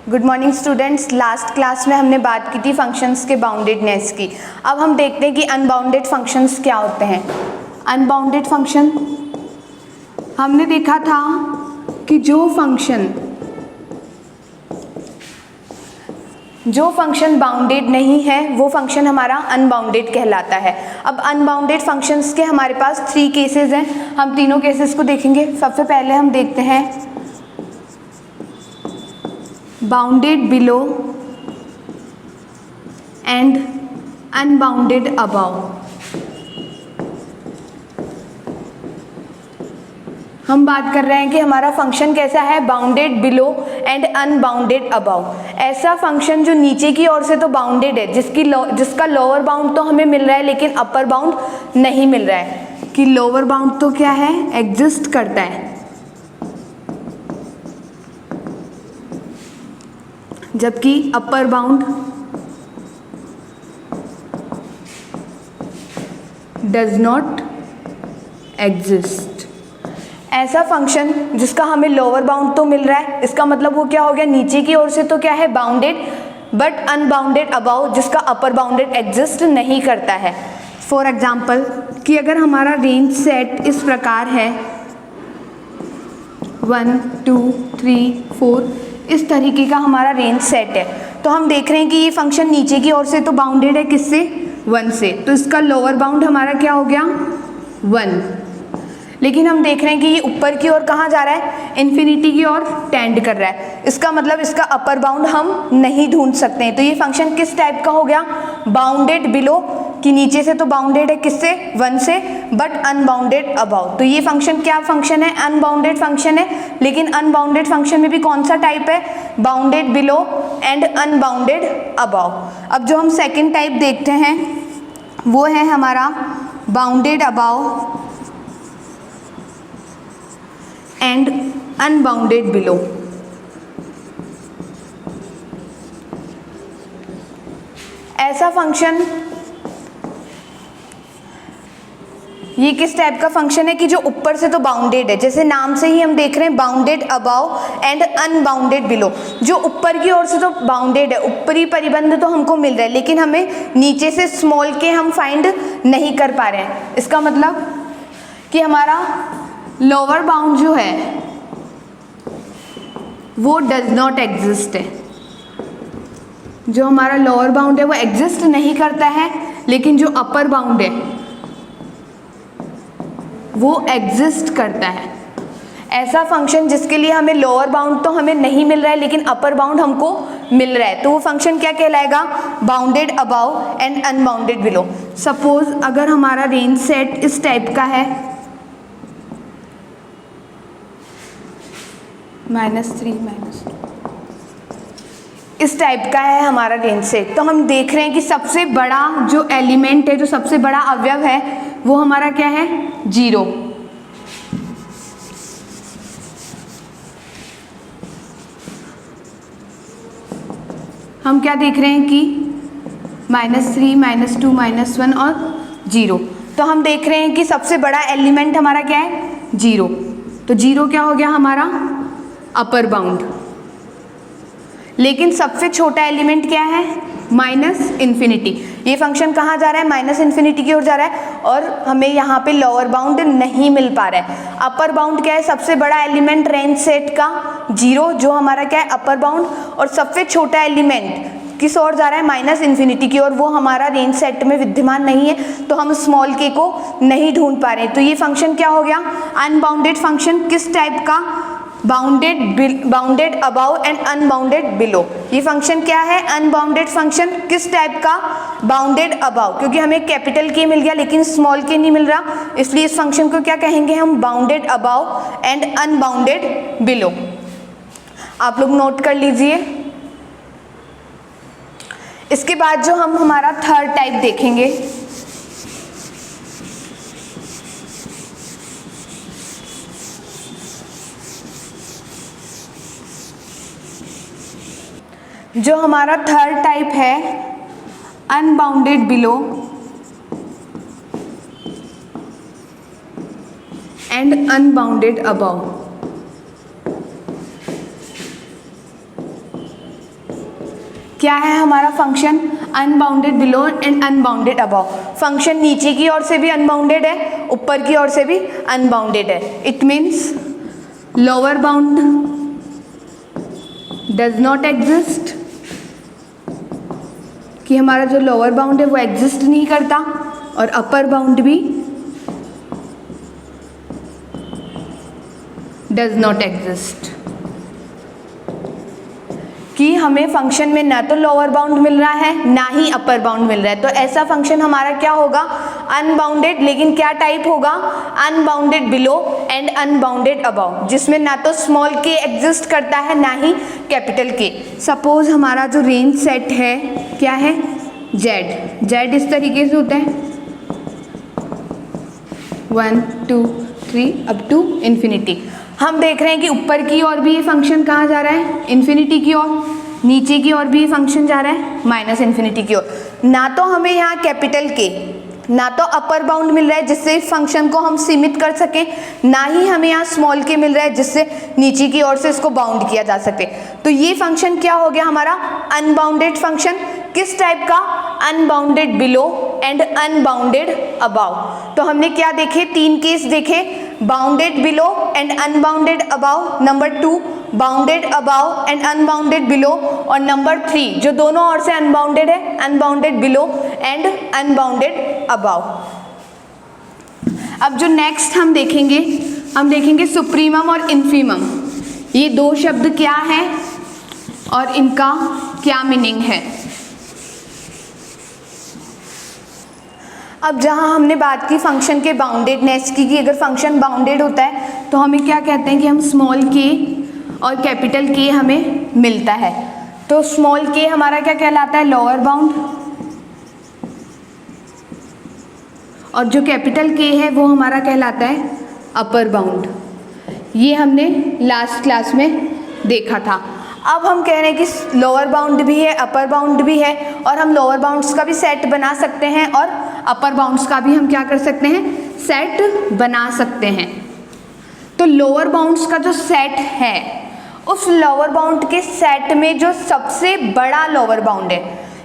Good morning students. Last class में हमने बात की थी फंक्शंस के बाउंडेडनेस की। अब हम देखते हैं कि अनबाउंडेड फंक्शंस क्या होते हैं। अनबाउंडेड फंक्शन हमने देखा था कि जो फंक्शन बाउंडेड नहीं है वो फंक्शन हमारा अनबाउंडेड कहलाता है। अब अनबाउंडेड फंक्शंस के हमारे पास 3 केसेस हैं। हम तीनों केसेस को देखेंगे। सबसे पहले हम देखते हैं bounded below and unbounded above. हम बात कर रहे हैं कि हमारा फंक्शन कैसा है, bounded below and unbounded above. ऐसा फंक्शन जो नीचे की ओर से तो बाउंडेड है, जिसका लोअर बाउंड तो हमें मिल रहा है लेकिन अपर बाउंड नहीं मिल रहा है। कि लोअर बाउंड तो क्या है, एग्जिस्ट करता है, जबकि upper bound does not exist. ऐसा फंक्शन जिसका हमें लोअर बाउंड तो मिल रहा है, इसका मतलब वो क्या हो गया, नीचे की ओर से तो क्या है, बाउंडेड, बट अनबाउंडेड अबाउ, जिसका अपर बाउंडेड एग्जिस्ट नहीं करता है। फॉर एग्जाम्पल कि अगर हमारा रेंज सेट इस प्रकार है 1 2 3 4, इस तरीके का हमारा रेंज सेट है, तो हम देख रहे हैं कि ये फंक्शन नीचे की ओर से तो बाउंडेड है, किससे, 1 से, तो इसका लोअर बाउंड हमारा क्या हो गया, 1। लेकिन हम देख रहे हैं कि ये ऊपर की ओर कहाँ जा रहा है, इन्फिनिटी की ओर टेंड कर रहा है। इसका मतलब इसका अपर बाउंड हम नहीं ढूंढ सकते हैं। तो ये फंक्शन किस टाइप का हो गया, बाउंडेड बिलो, कि नीचे से तो बाउंडेड है किससे, 1 से, बट अनबाउंडेड अबाउ। तो ये फंक्शन क्या फंक्शन है, अनबाउंडेड फंक्शन है। लेकिन अनबाउंडेड फंक्शन में भी कौन सा टाइप है, bounded below and unbounded above. अब जो हम सेकेंड टाइप देखते हैं वो है हमारा bounded about and unbounded below. ऐसा फंक्शन, ये किस टाइप का फंक्शन है कि जो ऊपर से तो बाउंडेड है, जैसे नाम से ही हम देख रहे हैं bounded about and unbounded below. जो ऊपर की ओर से तो बाउंडेड है, ऊपरी परिबंध तो हमको मिल रहा है, लेकिन हमें नीचे से स्मॉल के हम फाइंड नहीं कर पा रहे हैं। इसका मतलब कि हमारा लोअर बाउंड जो है वो डज नॉट एग्जिस्ट है। जो हमारा लोअर बाउंड है वो एग्जिस्ट नहीं करता है, लेकिन जो अपर बाउंड है वो एग्जिस्ट करता है। ऐसा फंक्शन जिसके लिए हमें लोअर बाउंड तो हमें नहीं मिल रहा है लेकिन अपर बाउंड हमको मिल रहा है, तो वो फंक्शन क्या कहलाएगा, bounded about and unbounded below. Suppose अगर हमारा रेंज सेट इस टाइप का है -3 -2, इस टाइप का है हमारा रेंज सेट, तो हम देख रहे हैं कि सबसे बड़ा जो एलिमेंट है, जो सबसे बड़ा अवयव है वो हमारा क्या है, 0। हम क्या देख रहे हैं कि -3 -2 -1 और 0, तो हम देख रहे हैं कि सबसे बड़ा एलिमेंट हमारा क्या है, 0। तो 0 क्या हो गया हमारा अपर बाउंड। लेकिन सबसे छोटा एलिमेंट क्या है, -इन्फिनिटी। ये फंक्शन कहाँ जा रहा है, -इन्फिनिटी की ओर जा रहा है और हमें यहाँ पे लोअर बाउंड नहीं मिल पा रहा है। अपर बाउंड क्या है, सबसे बड़ा एलिमेंट रेंज सेट का 0, जो हमारा क्या है अपर बाउंड, और सबसे छोटा एलिमेंट किस ओर जा रहा है, -इन्फिनिटी की ओर, वो हमारा रेंज सेट में विद्यमान नहीं है, तो हम स्मॉल के को नहीं ढूंढ पा रहे हैं। तो ये फंक्शन क्या हो गया, अनबाउंडेड फंक्शन। किस टाइप का, bounded about and unbounded below. ये फंक्शन क्या है, अनबाउंडेड फंक्शन। किस टाइप का, बाउंडेड अबाउ, क्योंकि हमें कैपिटल के मिल गया लेकिन स्मॉल के नहीं मिल रहा, इसलिए इस फंक्शन को क्या कहेंगे हम, bounded about and unbounded below. आप लोग नोट कर लीजिए। इसके बाद जो हम हमारा थर्ड टाइप देखेंगे, जो हमारा थर्ड टाइप है unbounded below and unbounded above. क्या है हमारा function? Unbounded below and unbounded above. Function नीचे की ओर से भी अनबाउंडेड है, ऊपर की ओर से भी अनबाउंडेड है। It means lower bound does not exist, कि हमारा जो लोअर बाउंड है वो एग्जिस्ट नहीं करता, और अपर बाउंड भी डज नॉट एग्जिस्ट, कि हमें फंक्शन में ना तो लोअर बाउंड मिल रहा है ना ही अपर बाउंड मिल रहा है। तो ऐसा फंक्शन हमारा क्या होगा? अनबाउंडेड, लेकिन क्या टाइप होगा? Unbounded below and unbounded above, जिसमें ना तो स्मॉल के एग्जिस्ट करता है ना ही कैपिटल के। सपोज हमारा जो रेंज सेट है क्या है? जेड। जेड इस तरीके से होता है 1 2 3 अप टू इन्फिनिटी। हम देख रहे हैं कि ऊपर की ओर भी ये फंक्शन कहाँ जा रहा है? इन्फिनिटी की ओर। नीचे की ओर भी ये फंक्शन जा रहा है माइनस इन्फिनिटी की ओर। ना तो हमें यहाँ कैपिटल के ना तो अपर बाउंड मिल रहा है जिससे इस फंक्शन को हम सीमित कर सकें, ना ही हमें यहाँ स्मॉल के मिल रहा है जिससे नीचे की ओर से इसको बाउंड किया जा सके। तो ये फंक्शन क्या हो गया हमारा? Unbounded function. किस टाइप का? Unbounded below and unbounded above. तो हमने क्या देखे? 3 केस देखे, bounded below and unbounded above, number 2 bounded above and unbounded below, और नंबर 3 जो दोनों ओर से अनबाउंडेड है, unbounded below and unbounded above. अब जो नेक्स्ट हम देखेंगे सुप्रीमम और इन्फीमम। ये दो शब्द क्या हैं और इनका क्या मीनिंग है? अब जहाँ हमने बात की फंक्शन के बाउंडेडनेस की, कि अगर फंक्शन बाउंडेड होता है तो हमें क्या कहते हैं कि हम स्मॉल के और कैपिटल के हमें मिलता है। तो स्मॉल के हमारा क्या कहलाता है? लोअर बाउंड, और जो कैपिटल के है वो हमारा कहलाता है अपर बाउंड। ये हमने लास्ट क्लास में देखा था। अब हम कह रहे हैं कि लोअर बाउंड भी है, अपर बाउंड भी है, और हम लोअर बाउंड्स का भी सेट बना सकते हैं और अपर बाउंड्स का भी हम क्या कर सकते हैं? सेट बना सकते हैं। तो लोअर बाउंड्स का जो सेट है, उस लोअर बाउंड के सेट में जो सबसे बड़ा लोअर बाउंड है,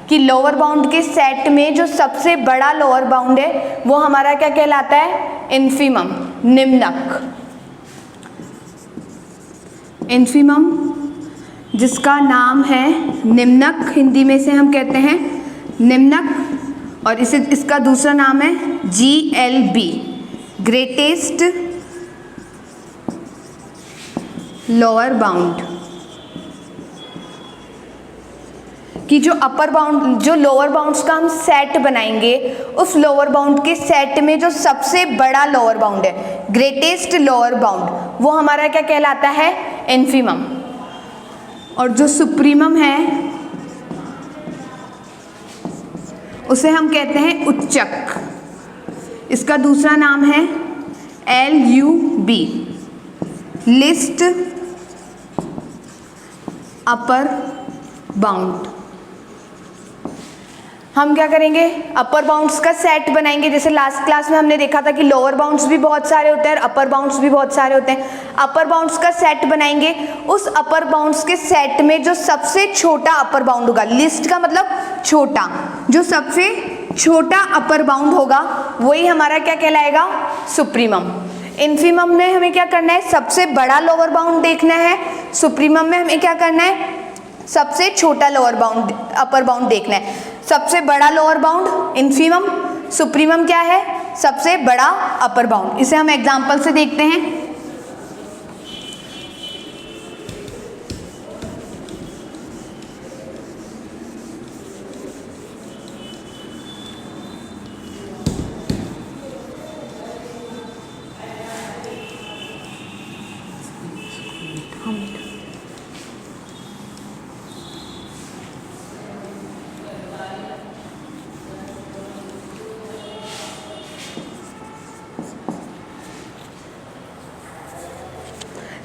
कि लोअर बाउंड के सेट में जो सबसे बड़ा लोअर बाउंड है वो हमारा क्या कहलाता है? इन्फीमम, निम्नक। इन्फीमम जिसका नाम है निम्नक, हिंदी में से हम कहते हैं निम्नक, और इसका दूसरा नाम है GLB, ग्रेटेस्ट लोअर बाउंड। कि जो अपर बाउंड, जो लोअर बाउंड्स का हम सेट बनाएंगे, उस लोअर बाउंड के सेट में जो सबसे बड़ा लोअर बाउंड है, ग्रेटेस्ट लोअर बाउंड, वो हमारा क्या कहलाता है? इन्फीमम। और जो सुप्रीमम है उसे हम कहते हैं उच्चक। इसका दूसरा नाम है LUB, लिस्ट अपर बाउंड। हम क्या करेंगे? अपर बाउंड्स का सेट बनाएंगे। जैसे लास्ट क्लास में हमने देखा था कि लोअर बाउंड्स भी बहुत सारे होते हैं और अपर बाउंड्स भी बहुत सारे होते हैं। अपर बाउंड्स का सेट बनाएंगे, उस अपर बाउंड्स के सेट में जो सबसे छोटा अपर बाउंड होगा, लिस्ट का मतलब छोटा, जो सबसे छोटा अपर बाउंड होगा वही हमारा क्या कहलाएगा? सुप्रीमम। इन्फीमम में हमें क्या करना है? सबसे बड़ा लोअर बाउंड देखना है। सुप्रीमम में हमें क्या करना है? सबसे छोटा लोअर बाउंड, अपर बाउंड देखना है। सबसे बड़ा लोअर बाउंड इन्फीमम, सुप्रीमम क्या है? सबसे बड़ा अपर बाउंड। इसे हम एग्जांपल से देखते हैं।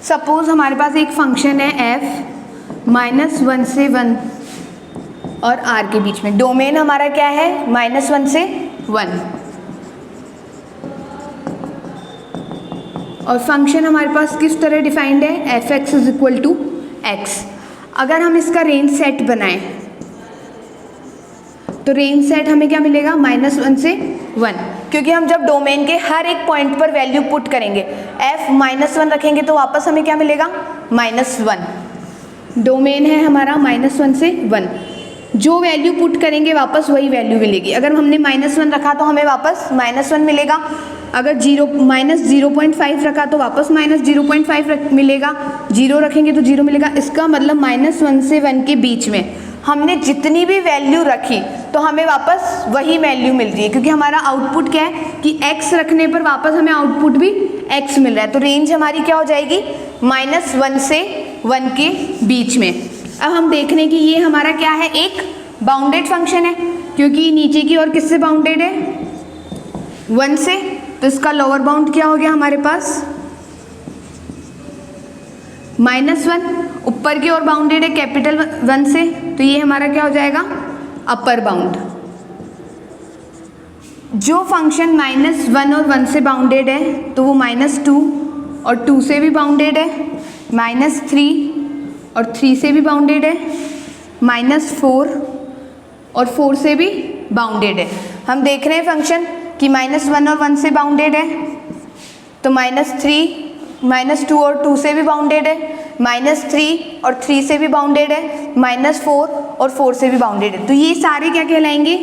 सपोज हमारे पास एक फंक्शन है f -1 से 1 और r के बीच में। डोमेन हमारा क्या है? -1 से 1, और फंक्शन हमारे पास किस तरह डिफाइंड है? f(x = x)। अगर हम इसका रेंज सेट बनाएं तो रेंज सेट हमें क्या मिलेगा, -1 से 1, क्योंकि हम जब डोमेन के हर एक पॉइंट पर वैल्यू पुट करेंगे, f -1 रखेंगे तो वापस हमें क्या मिलेगा, -1। डोमेन है हमारा -1 से 1, जो वैल्यू पुट करेंगे वापस वही वैल्यू मिलेगी। अगर हमने -1 रखा तो हमें वापस -1 मिलेगा, अगर -0.5 रखा तो वापस -0.5 मिलेगा, 0 रखेंगे तो 0 मिलेगा। इसका मतलब -1 से 1 के बीच में हमने जितनी भी वैल्यू रखी तो हमें वापस वही वैल्यू मिल रही है, क्योंकि हमारा आउटपुट क्या है कि x रखने पर वापस हमें आउटपुट भी x मिल रहा है। तो रेंज हमारी क्या हो जाएगी, -1 से 1 के बीच में। अब हम देख रहे हैं कि ये हमारा क्या है, एक बाउंडेड फंक्शन है, क्योंकि नीचे की ओर किससे बाउंडेड है, 1 से। तो इसका लोअर बाउंड क्या हो गया हमारे पास, -1। ऊपर की ओर बाउंडेड है कैपिटल 1 से, तो ये हमारा क्या हो जाएगा, अपर बाउंड। जो फंक्शन -1 और 1 से बाउंडेड है तो वो -2 और 2 से भी बाउंडेड है, -3 और 3 से भी बाउंडेड है, -4 और 4 से भी बाउंडेड है। हम देख रहे हैं फंक्शन कि -1 और 1 से बाउंडेड है, तो -3, -2 और 2 से भी बाउंडेड है, -3 और 3 से भी बाउंडेड है, -4 और 4 से भी बाउंडेड है। तो ये सारे क्या कहलाएंगे,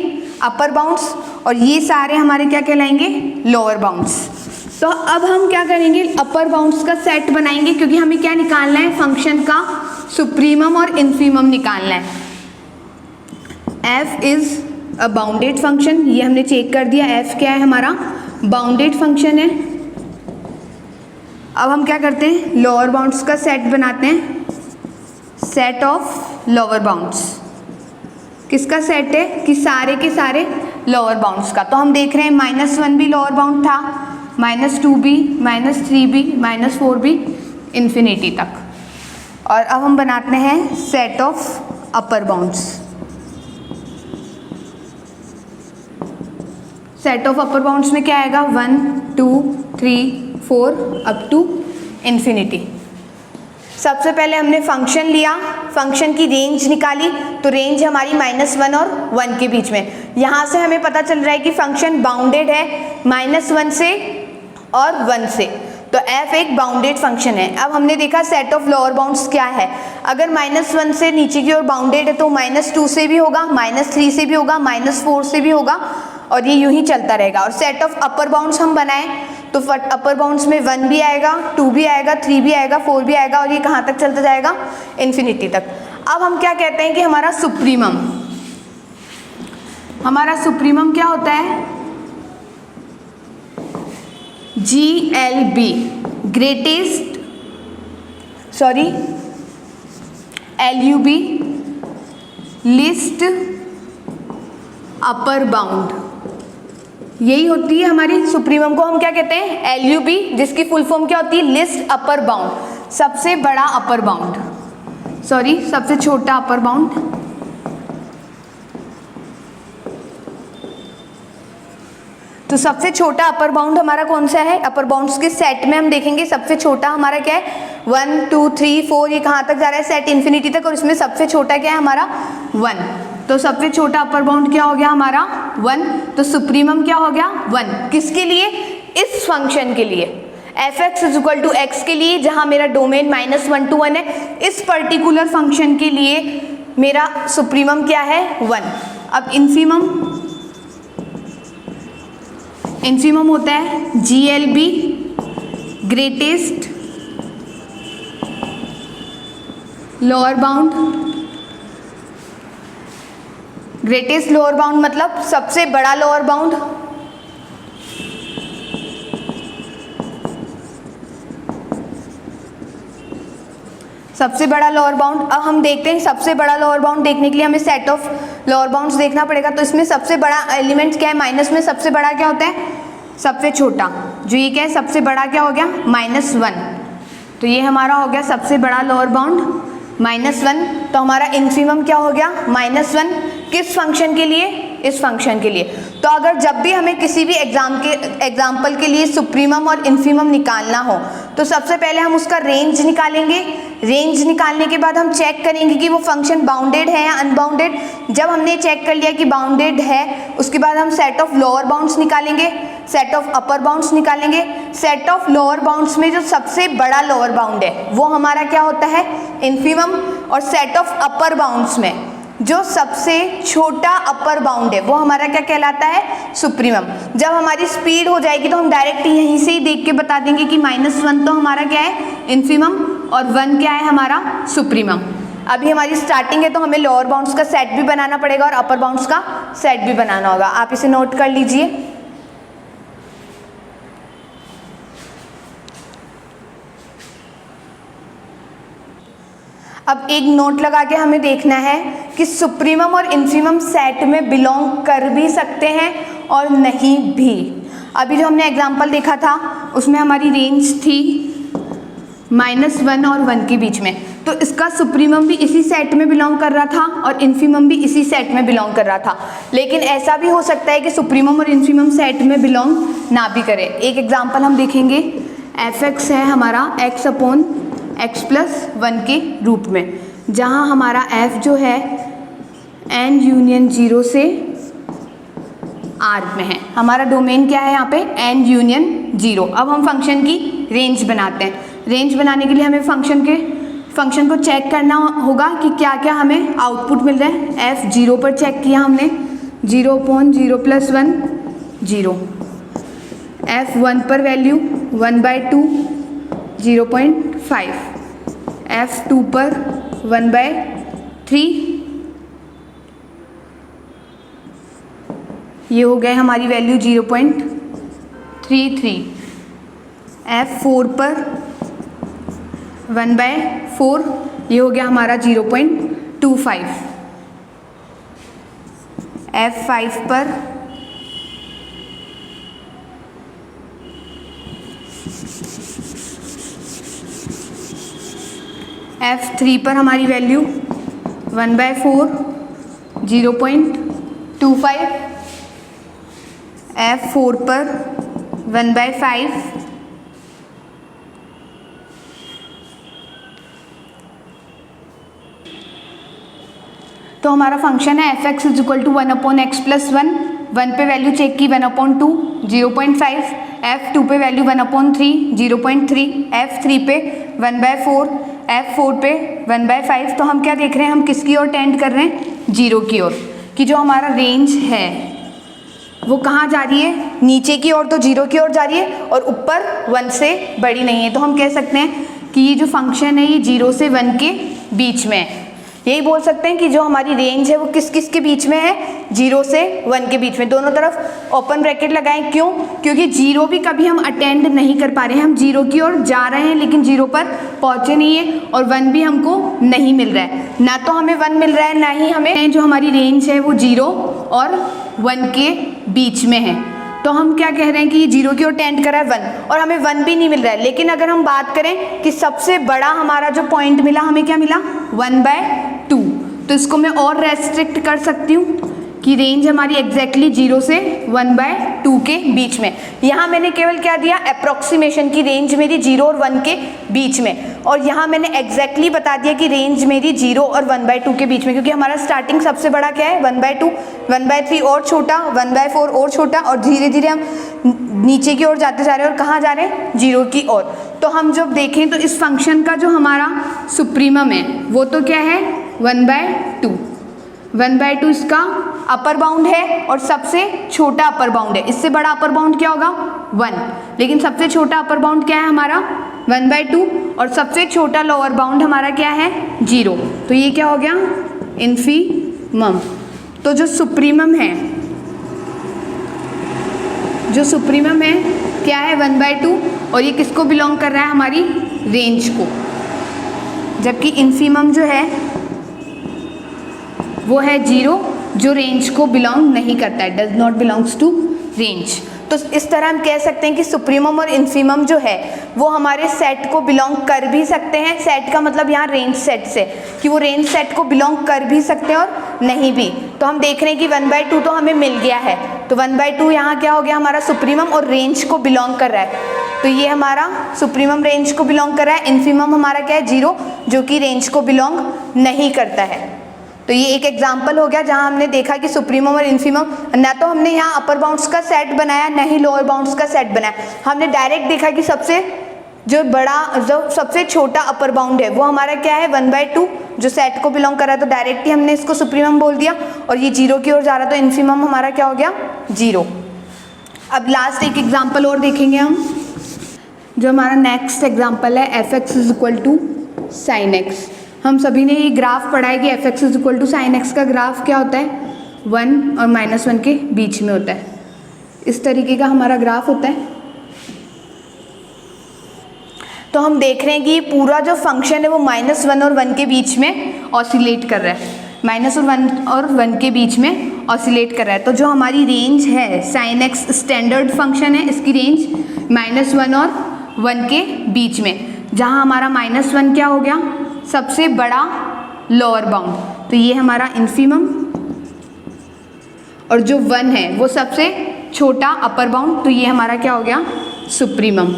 अपर बाउंड्स, और ये सारे हमारे क्या कहलाएंगे, लोअर बाउंड्स। तो अब हम क्या करेंगे, अपर बाउंड्स का सेट बनाएंगे, क्योंकि हमें क्या निकालना है, फंक्शन का सुप्रीमम और इन्फीमम निकालना है। f is a bounded function, ये हमने चेक कर दिया, f क्या है हमारा, बाउंडेड फंक्शन है। अब हम क्या करते हैं, लोअर बाउंड्स का सेट बनाते हैं, सेट ऑफ लोअर बाउंड्स। किसका सेट है, कि सारे के सारे लोअर बाउंड्स का। तो हम देख रहे हैं -1 भी लोअर बाउंड था, -2 भी, -3 भी, -4 भी, इन्फिनिटी तक। और अब हम बनाते हैं set of upper bounds. Set of upper bounds में क्या आएगा, 1 2 3 4 अप टू इन्फिनिटी। सबसे पहले हमने फंक्शन लिया, फंक्शन की रेंज निकाली, तो रेंज हमारी -1 और 1 के बीच में। यहाँ से हमें पता चल रहा है कि फंक्शन बाउंडेड है -1 से और 1 से, तो f एक बाउंडेड फंक्शन है। अब हमने देखा सेट ऑफ लोअर बाउंड्स क्या है, अगर -1 से नीचे की ओर बाउंडेड है तो -2 से भी होगा, -3 से भी होगा, -4 से भी होगा, और ये यूं ही चलता रहेगा। और सेट ऑफ अपर बाउंड्स हम बनाएं तो अपर बाउंड्स में 1 भी आएगा, 2 भी आएगा, 3 भी आएगा, 4 भी आएगा, और ये कहाँ तक चलता जाएगा, इन्फिनिटी तक। अब हम क्या कहते हैं कि हमारा सुप्रीमम, हमारा सुप्रीमम क्या होता है, GLB, greatest, sorry LUB, list upper bound, यही होती है हमारी सुप्रीमम को हम क्या कहते हैं, LUB, जिसकी फुल फॉर्म क्या होती है, लिस्ट अपर बाउंड, सबसे बड़ा अपर बाउंड, सॉरी सबसे छोटा अपर बाउंड। तो सबसे छोटा अपर बाउंड हमारा कौन सा है, अपर बाउंड्स के सेट में हम देखेंगे सबसे छोटा हमारा क्या है, 1 2 3 4, ये कहाँ तक जा रहा है, सेट इन्फिनिटी तक, और इसमें सबसे छोटा क्या है हमारा 1। तो सबसे छोटा अपर बाउंड क्या हो गया हमारा 1, तो सुप्रीमम क्या हो गया 1, किसके लिए, इस फंक्शन के लिए, f(x = x) के लिए, जहां मेरा डोमेन -1 to 1 है। इस पर्टिकुलर फंक्शन के लिए मेरा सुप्रीमम क्या है 1। अब इन्फीमम होता है GLB, greatest lower bound. Greatest lower bound मतलब सबसे बड़ा लोअर बाउंड, सबसे बड़ा लोअर बाउंड। अब हम देखते हैं सबसे बड़ा लोअर बाउंड देखने के लिए हमें सेट ऑफ लोअर बाउंड्स देखना पड़ेगा। तो इसमें सबसे बड़ा एलिमेंट क्या है, माइनस में सबसे बड़ा क्या होता है, सबसे छोटा, जो ये क्या है सबसे बड़ा क्या हो गया -1। तो ये हमारा हो गया सबसे बड़ा लोअर बाउंड -1। तो हमारा इन्फीमम क्या हो गया -1, किस फंक्शन के लिए, इस फंक्शन के लिए। तो अगर जब भी हमें किसी भी एग्जाम्पल के लिए सुप्रीमम और इन्फीमम निकालना हो तो सबसे पहले हम उसका रेंज निकालेंगे रेंज निकालने के बाद हम चेक करेंगे कि वो फंक्शन बाउंडेड है या अनबाउंडेड। जब हमने चेक कर लिया कि बाउंडेड है, उसके बाद हम सेट ऑफ लोअर बाउंड्स निकालेंगे, सेट ऑफ अपर बाउंड्स निकालेंगे। सेट ऑफ लोअर बाउंड्स में जो सबसे बड़ा लोअर बाउंड है वो हमारा क्या होता है, इन्फीमम, और सेट ऑफ अपर बाउंड्स में जो सबसे छोटा अपर बाउंड है वो हमारा क्या कहलाता है, सुप्रीमम। जब हमारी स्पीड हो जाएगी तो हम डायरेक्ट यहीं से ही देख के बता देंगे कि -1 तो हमारा क्या है, इन्फीमम, और 1 क्या है हमारा, सुप्रीमम। अभी हमारी स्टार्टिंग है तो हमें लोअर बाउंड्स का सेट भी बनाना पड़ेगा और अपर बाउंड्स का सेट भी बनाना होगा। आप इसे नोट कर लीजिए। अब एक नोट लगा के हमें देखना है कि सुप्रीमम और इन्फीमम सेट में बिलोंग कर भी सकते हैं और नहीं भी। अभी जो हमने एग्जांपल देखा था उसमें हमारी रेंज थी -1 और 1 के बीच में, तो इसका सुप्रीमम भी इसी सेट में बिलोंग कर रहा था और इन्फीमम भी इसी सेट में बिलोंग कर रहा था। लेकिन ऐसा भी हो सकता है कि सुप्रीमम और इन्फीमम सेट में बिलोंग ना भी करे। एक एग्जांपल हम देखेंगे, f(x) है हमारा x/(x+1) के रूप में, जहां हमारा f जो है n यूनियन 0 से R में है। हमारा डोमेन क्या है यहाँ पे, n यूनियन 0। अब हम फंक्शन की रेंज बनाते हैं। रेंज बनाने के लिए हमें फंक्शन को चेक करना होगा कि क्या क्या हमें आउटपुट मिल रहा है। f 0 पर चेक किया हमने, 0/0+1 0। f 1 पर वैल्यू 1/2 0.5, f 2 पर 1/3, ये हो गए हमारी वैल्यू 0.33। f 4 पर 1/4, ये हो गया हमारा 0.25। f 5 पर f3 पर हमारी वैल्यू 1/4 0.25, f4 पर 1/5, तो हमारा फंक्शन है f(x) = 1/x+1। 1 पे वैल्यू चेक की 1/2 0.5, f2 पे वैल्यू 1/3 0.3, f3 पे 1/4, f4 पे 1/5। तो हम क्या देख रहे हैं, हम किसकी ओर टेंड कर रहे हैं, 0 की ओर, कि जो हमारा रेंज है वो कहाँ जा रही है, नीचे की ओर, तो 0 की ओर जा रही है और ऊपर 1 से बड़ी नहीं है। तो हम कह सकते हैं कि ये जो फंक्शन है ये 0 से 1 के बीच में है। यही बोल सकते हैं कि जो हमारी रेंज है वो किस किस के बीच में है, 0 से 1 के बीच में। दोनों तरफ ओपन ब्रैकेट लगाएं, क्यों, क्योंकि 0 भी कभी हम अटेंड नहीं कर पा रहे हैं। हम 0 की ओर जा रहे हैं लेकिन 0 पर पहुंचे नहीं है, और 1 भी हमको नहीं मिल रहा है। ना तो हमें 1 मिल रहा है, ना ही हमें, जो हमारी रेंज है वो 0 और 1 के बीच में है। तो हम क्या कह रहे हैं कि ये 0 की ओर टेंड कर रहा है 1, और हमें 1 भी नहीं मिल रहा है। लेकिन अगर हम बात करें कि सबसे बड़ा हमारा जो पॉइंट मिला, हमें क्या मिला, 1/2। तो इसको मैं और रेस्ट्रिक्ट कर सकती हूँ कि रेंज हमारी एग्जैक्टली 0 से 1/2 के बीच में। यहाँ मैंने केवल क्या दिया, अप्रोक्सीमेशन की रेंज मेरी 0 और 1 के बीच में, और यहाँ मैंने एग्जैक्टली बता दिया कि रेंज मेरी 0 और 1/2 के बीच में, क्योंकि हमारा स्टार्टिंग सबसे बड़ा क्या है, 1/2, 1/3 और छोटा, 1/4 और छोटा, और धीरे धीरे हम नीचे की ओर जाते जा रहे हैं। और कहाँ जा रहे हैं, 0 की ओर। तो हम जब देखें तो इस फंक्शन का जो हमारा सुप्रीमम है वो तो क्या है, 1/2। 1/2 इसका अपर बाउंड है और सबसे छोटा अपर बाउंड है। इससे बड़ा अपर बाउंड क्या होगा, 1, लेकिन सबसे छोटा अपर बाउंड क्या है हमारा, 1/2, और सबसे छोटा लोअर बाउंड हमारा क्या है, 0। तो ये क्या हो गया, इन्फीमम। तो जो सुप्रीमम है क्या है, 1/2, और ये किसको बिलोंग कर रहा है, हमारी रेंज को। जबकि इन्फीमम जो है वो है 0, जो रेंज को बिलोंग नहीं करता है, does not belongs to range. तो इस तरह हम कह सकते हैं कि सुप्रीमम और इन्फीमम जो है वो हमारे सेट को बिलोंग कर भी सकते हैं, सेट का मतलब यहाँ रेंज सेट से, कि वो रेंज सेट को बिलोंग कर भी सकते हैं और नहीं भी। तो हम देख रहे हैं कि 1/2 तो हमें मिल गया है, तो 1/2 यहाँ क्या हो गया हमारा सुप्रीमम और रेंज को बिलोंग कर रहा है, तो ये हमारा सुप्रीमम रेंज को बिलोंग कर रहा है। इन्फीमम हमारा क्या है 0, जो कि रेंज को बिलोंग नहीं करता है। तो ये एक एग्जाम्पल हो गया जहाँ हमने देखा कि सुप्रीमम और इन्फीमम, ना तो हमने यहाँ अपर बाउंड्स का सेट बनाया ना ही लोअर बाउंड्स का सेट बनाया, हमने डायरेक्ट देखा कि सबसे जो सबसे छोटा अपर बाउंड है वो हमारा क्या है 1/2, जो सेट को बिलोंग कर रहा है, तो डायरेक्ट ही हमने इसको सुप्रीमम बोल दिया, और ये 0 की ओर जा रहा है तो इन्फीमम हमारा क्या हो गया 0। अब लास्ट एक एग्जाम्पल और देखेंगे हम, जो हमारा नेक्स्ट एग्जाम्पल है f(x) = sin x। हम सभी ने ये ग्राफ पढ़ा है कि f(x) = sin x का ग्राफ क्या होता है 1 और -1 के बीच में होता है। इस तरीके का हमारा ग्राफ होता है। तो हम देख रहे हैं कि पूरा जो फंक्शन है वो -1 और 1 के बीच में ऑसिलेट कर रहा है, -1 और 1 के बीच में ऑसिलेट कर रहा है। तो जो हमारी रेंज है sin x स्टैंडर्ड फंक्शन है, इसकी रेंज -1 और 1 के बीच में, जहाँ हमारा -1 क्या हो गया सबसे बड़ा लोअर बाउंड, तो ये हमारा इन्फीमम, और जो 1 है वो सबसे छोटा अपर बाउंड, तो ये हमारा क्या हो गया सुप्रीमम।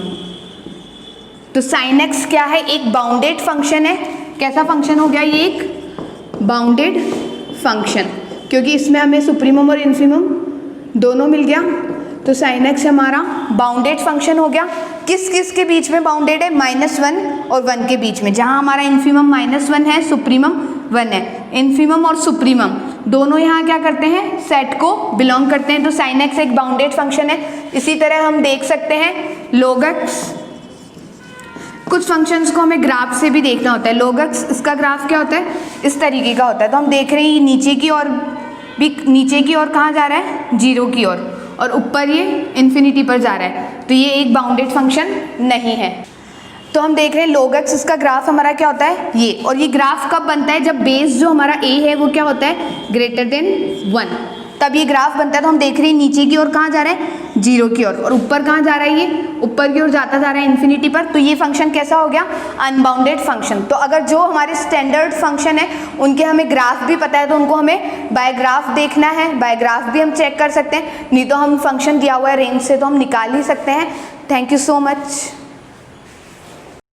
तो sin x क्या है एक बाउंडेड फंक्शन है। कैसा फंक्शन हो गया ये एक बाउंडेड फंक्शन, क्योंकि इसमें हमें सुप्रीमम और इन्फीमम दोनों मिल गया, तो sin x हमारा बाउंडेड फंक्शन हो गया। किस किस के बीच में बाउंडेड है -1 और 1 के बीच में, जहां हमारा इन्फीमम -1 है सुप्रीमम 1 है। इन्फीमम और सुप्रीमम दोनों यहाँ क्या करते हैं सेट को बिलोंग करते हैं, तो sin x एक बाउंडेड फंक्शन है। इसी तरह हम देख सकते हैं log x, कुछ फंक्शंस को हमें ग्राफ से भी देखना होता है। log x इसका ग्राफ क्या होता है इस तरीके का होता है। तो हम देख रहे हैं ये नीचे की ओर कहाँ जा रहा है 0 की ओर, और ऊपर ये इन्फिनिटी पर जा रहा है, तो ये एक बाउंडेड फंक्शन नहीं है। तो हम देख रहे हैं log x इसका ग्राफ हमारा क्या होता है ये, और ये ग्राफ कब बनता है जब बेस जो हमारा a है वो क्या होता है >1, तब ये ग्राफ बनता है। तो हम देख रहे हैं नीचे की ओर कहाँ जा रहा है 0 की ओर, और ऊपर कहाँ जा रहा है ये ऊपर की ओर जाता जा रहा है इन्फिनिटी पर, तो ये फंक्शन कैसा हो गया अनबाउंडेड फंक्शन। तो अगर जो हमारे स्टैंडर्ड फंक्शन है उनके हमें ग्राफ भी पता है तो उनको हमें बाय ग्राफ देखना है, बाय ग्राफ भी हम चेक कर सकते हैं, नहीं तो हम फंक्शन दिया हुआ है रेंज से तो हम निकाल ही सकते हैं। Thank you so much.